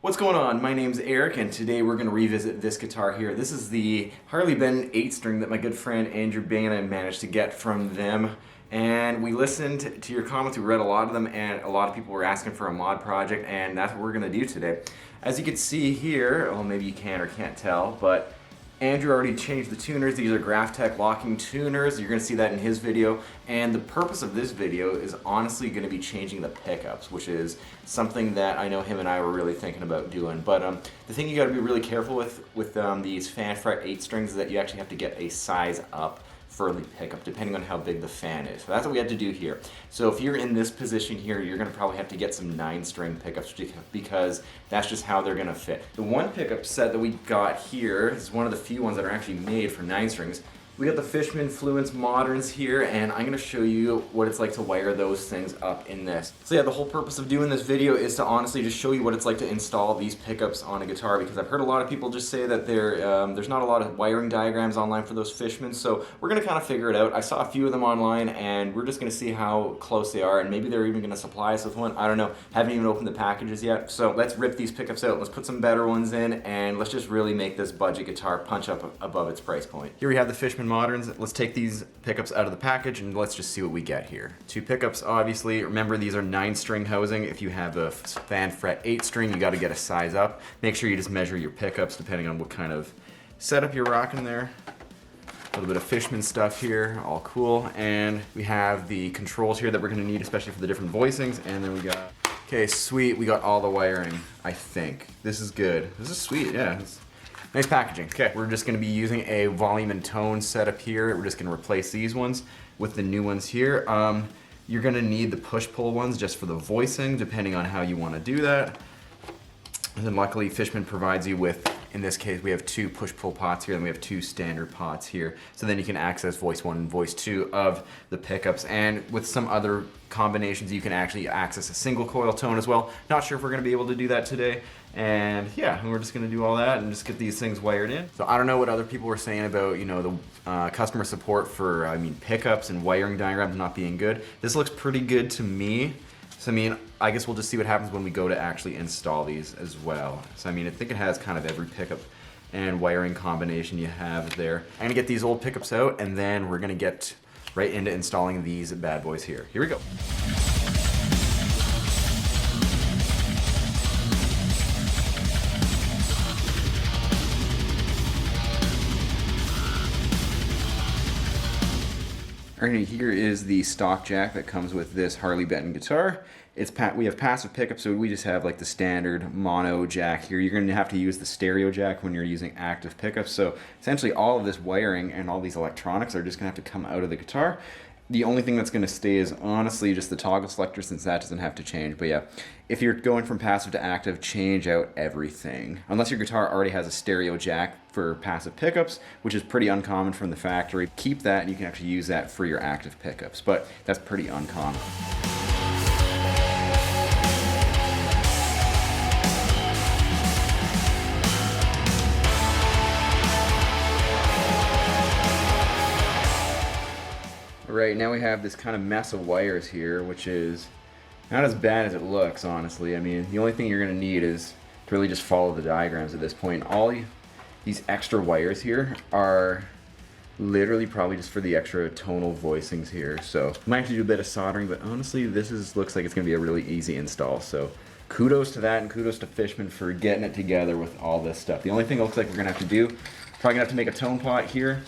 What's going on? My name's Eric and today we're going to revisit this guitar here. This is the Harley Benton 8-string that my good friend Andrew Bana managed to get from them. And we listened to your comments, we read a lot of them, and a lot of people were asking for a mod project, and that's what we're going to do today. As you can see here, well maybe you can or can't tell, but Andrew already changed the tuners. These are Graphtec locking tuners. You're going to see that in his video. And the purpose of this video is honestly going to be changing the pickups, which is something that I know him and I were really thinking about doing. But the thing you got to be really careful with these fan fret 8 strings is that you actually have to get a size up for the pickup depending on how big the fan is. So that's what we had to do here. So if you're in this position here, you're going to probably have to get some 9-string pickups because that's just how they're going to fit. The one pickup set that we got here is one of the few ones that are actually made for 9 strings. We got the Fishman Fluence Moderns here, and I'm going to show you what it's like to wire those things up in this. So yeah, the whole purpose of doing this video is to honestly just show you what it's like to install these pickups on a guitar, because I've heard a lot of people just say that there's not a lot of wiring diagrams online for those Fishman, so we're going to kind of figure it out. I saw a few of them online, and we're just going to see how close they are, and maybe they're even going to supply us with one. I don't know. Haven't even opened the packages yet. So let's rip these pickups out, let's put some better ones in, and let's just really make this budget guitar punch up above its price point. Here we have the Fishman Moderns. Let's take these pickups out of the package and let's just see what we get here. 2 pickups, obviously. Remember, these are 9-string housing. If you have a fan fret 8-string, you got to get a size up. Make sure you just measure your pickups depending on what kind of setup you're rocking there. A little bit of Fishman stuff here, all cool. And we have the controls here that we're going to need, especially for the different voicings. And then we got, okay, sweet. We got all the wiring, I think. This is good. This is sweet, yeah. Nice packaging. Okay, we're just going to be using a volume and tone setup here. We're just going to replace these ones with the new ones here. You're going to need the push-pull ones just for the voicing, depending on how you want to do that. And then luckily Fishman provides you with, in this case, we have 2 push-pull pots here, and we have 2 standard pots here. So then you can access voice 1 and voice 2 of the pickups. And with some other combinations, you can actually access a single coil tone as well. Not sure if we're going to be able to do that today. And yeah, we're just going to do all that and just get these things wired in. So I don't know what other people were saying about, you know, the customer support for, pickups and wiring diagrams not being good. This looks pretty good to me. So I guess we'll just see what happens when we go to actually install these as well. So I think it has kind of every pickup and wiring combination you have there. I'm gonna get these old pickups out, and then we're gonna get right into installing these bad boys here. Here we go. Alright, here is the stock jack that comes with this Harley Benton guitar. We have passive pickups, so we just have like the standard mono jack here. You're going to have to use the stereo jack when you're using active pickups. So essentially all of this wiring and all these electronics are just going to have to come out of the guitar. The only thing that's going to stay is honestly just the toggle selector, since that doesn't have to change. But yeah, if you're going from passive to active, change out everything. Unless your guitar already has a stereo jack for passive pickups, which is pretty uncommon from the factory. Keep that and you can actually use that for your active pickups, but that's pretty uncommon. Right, now we have this kind of mess of wires here, which is not as bad as it looks, honestly. The only thing you're going to need is to really just follow the diagrams at this point. These extra wires here are literally probably just for the extra tonal voicings here. So I might have to do a bit of soldering, but honestly, looks like it's going to be a really easy install. So kudos to that, and kudos to Fishman for getting it together with all this stuff. The only thing it looks like we're going to have to do, probably going to have to make a tone pot here.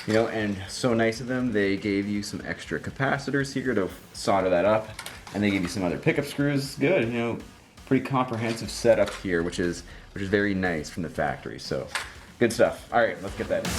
And so nice of them, they gave you some extra capacitors here to solder that up, and they gave you some other pickup screws. Good, pretty comprehensive setup here, which is very nice from the factory. So good stuff. All right, let's get that in.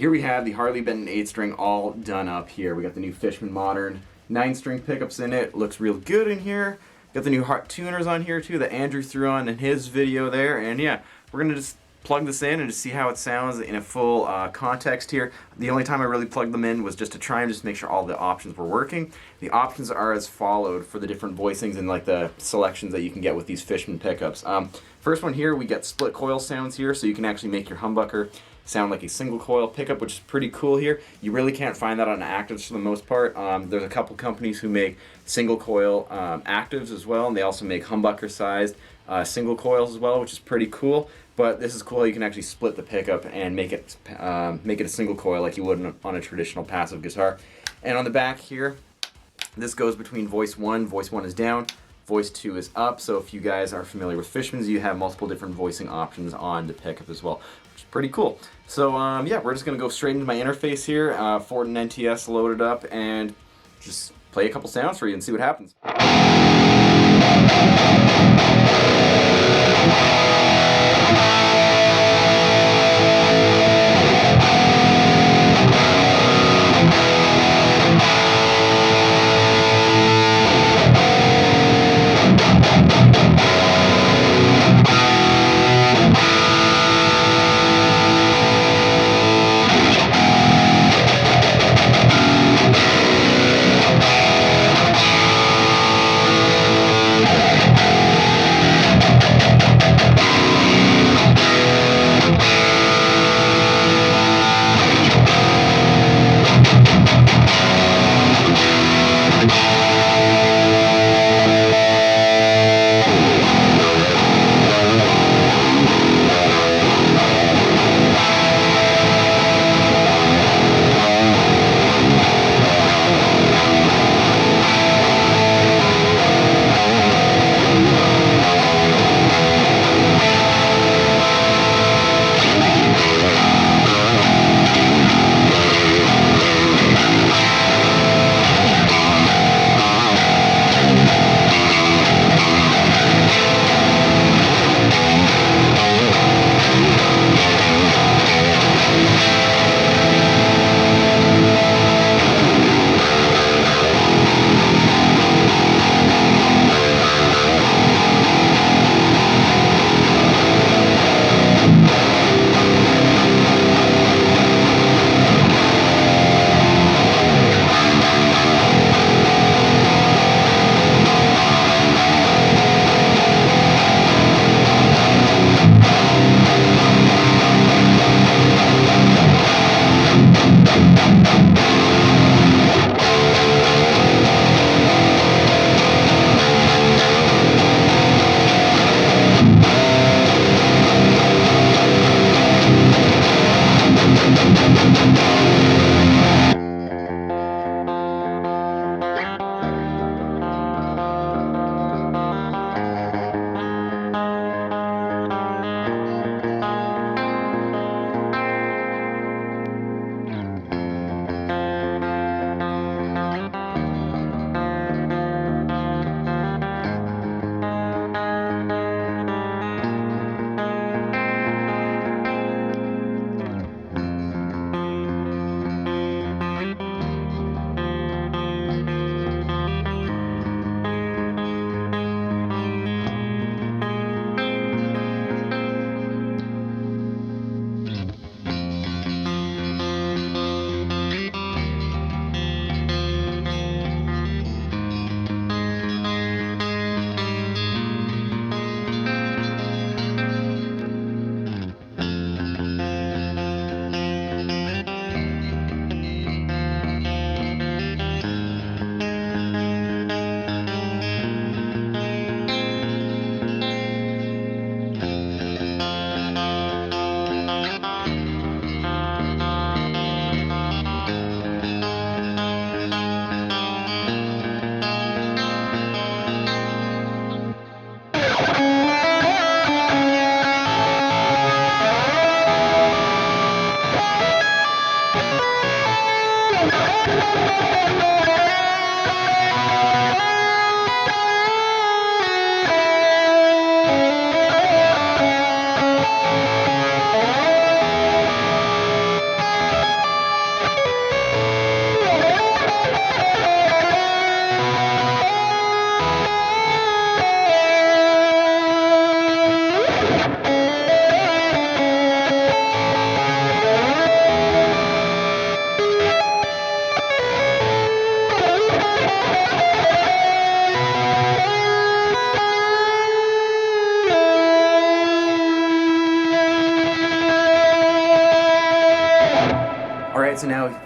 here we have the Harley Benton 8-string all done up here. We got the new Fishman Modern 9-string pickups in it. Looks real good in here. Got the new Heart tuners on here too that Andrew threw on in his video there. And yeah, we're going to just plug this in and just see how it sounds in a full context here. The only time I really plugged them in was just to try and just make sure all the options were working. The options are as followed for the different voicings and like the selections that you can get with these Fishman pickups. First one here, we get split coil sounds here, so you can actually make your humbucker sound like a single coil pickup, which is pretty cool here. You really can't find that on actives for the most part. There's a couple companies who make single coil actives as well, and they also make humbucker sized single coils as well, which is pretty cool. But this is cool. You can actually split the pickup and make it a single coil like you would on a traditional passive guitar. And on the back here, this goes between voice 1. Voice 1 is down. Voice 2 is up. So if you guys are familiar with Fishmans, you have multiple different voicing options on the pickup as well, which is pretty cool. So yeah, we're just going to go straight into my interface here. Ford and NTS loaded up, and just play a couple sounds for you and see what happens.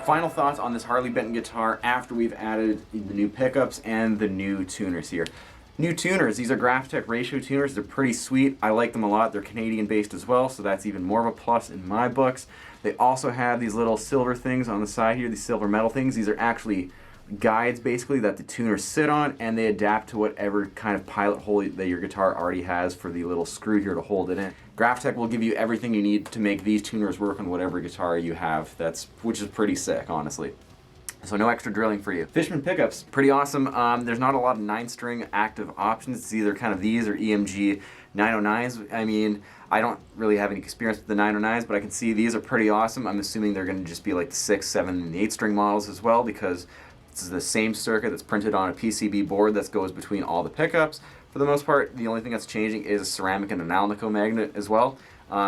final thoughts on this Harley Benton guitar after we've added the new pickups and the new tuners here. New tuners, these are Graphtec ratio tuners. They're pretty sweet. I like them a lot. They're Canadian based as well, so that's even more of a plus in my books. They also have these little silver things on the side here, these silver metal things. These are actually guides basically that the tuners sit on, and they adapt to whatever kind of pilot hole that your guitar already has for the little screw here to hold it in. Graphtec will give you everything you need to make these tuners work on whatever guitar you have, which is pretty sick, honestly. So no extra drilling for you. Fishman pickups, pretty awesome. There's not a lot of 9-string active options. It's either kind of these or EMG 909s. I mean, I don't really have any experience with the 909s, but I can see these are pretty awesome. I'm assuming they're going to just be like the 6, 7, and the 8-string models as well, because this is the same circuit that's printed on a PCB board that goes between all the pickups. For the most part, the only thing that's changing is a ceramic and an Alnico magnet as well.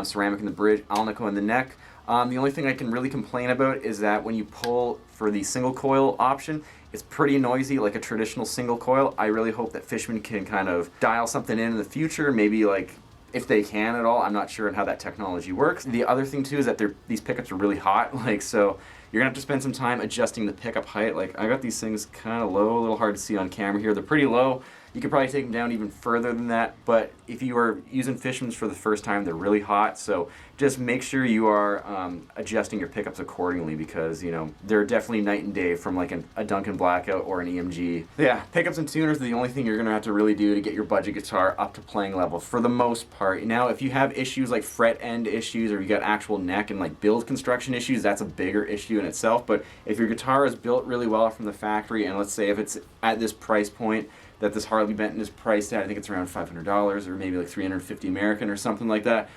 Ceramic in the bridge, Alnico in the neck. The only thing I can really complain about is that when you pull for the single coil option, it's pretty noisy like a traditional single coil. I really hope that Fishman can kind of dial something in the future, maybe like if they can at all. I'm not sure on how that technology works. The other thing too is that these pickups are really hot, so you're gonna have to spend some time adjusting the pickup height. Like, I got these things kind of low, a little hard to see on camera here. They're pretty low. You could probably take them down even further than that, but if you are using Fishmans for the first time, they're really hot, so just make sure you are adjusting your pickups accordingly, because, you know, they're definitely night and day from like a Duncan Blackout or an EMG. Yeah, pickups and tuners are the only thing you're going to have to really do to get your budget guitar up to playing level for the most part. Now, if you have issues like fret end issues, or you got actual neck and like build construction issues, that's a bigger issue in itself, but if your guitar is built really well from the factory, and let's say if it's at this price point that this Harley Benton is priced at, I think it's around $500 or maybe like $350 American or something like that.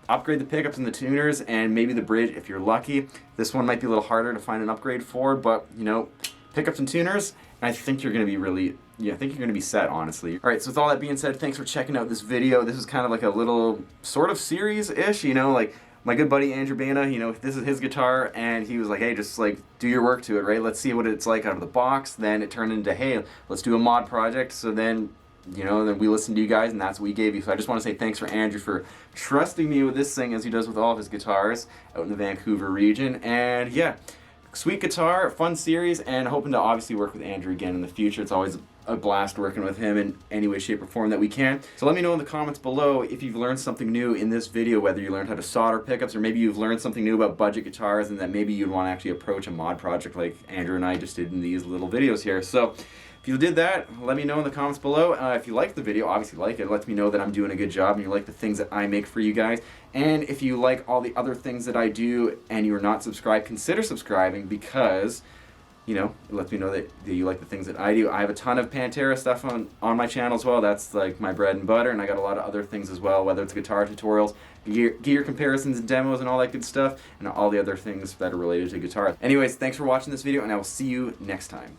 Upgrade the pickups and the tuners, and maybe the bridge if you're lucky. This one might be a little harder to find an upgrade for, but you know, pickups and tuners, and I think you're going to be I think you're going to be set, honestly. Alright, so with all that being said, thanks for checking out this video. This is kind of like a little sort of series-ish, you know, like my good buddy Andrew Bana, you know, this is his guitar, and he was like, hey, just like do your work to it, right? Let's see what it's like out of the box. Then it turned into, hey, let's do a mod project. So then, you know, then we listened to you guys, and that's what we gave you. So I just want to say thanks for Andrew for trusting me with this thing, as he does with all of his guitars out in the Vancouver region. And yeah, sweet guitar, fun series, and hoping to obviously work with Andrew again in the future. It's always a blast working with him in any way, shape, or form that we can. So let me know in the comments below if you've learned something new in this video, whether you learned how to solder pickups, or maybe you've learned something new about budget guitars, and that maybe you'd want to actually approach a mod project like Andrew and I just did in these little videos here. So if you did that, let me know in the comments below. If you liked the video, obviously like it. It lets me know that I'm doing a good job and you like the things that I make for you guys. And if you like all the other things that I do and you're not subscribed, consider subscribing, because, you know, it lets me know that you like the things that I do. I have a ton of Pantera stuff on my channel as well. That's like my bread and butter, and I got a lot of other things as well, whether it's guitar tutorials, gear comparisons and demos and all that good stuff, and all the other things that are related to guitar. Anyways, thanks for watching this video, and I will see you next time.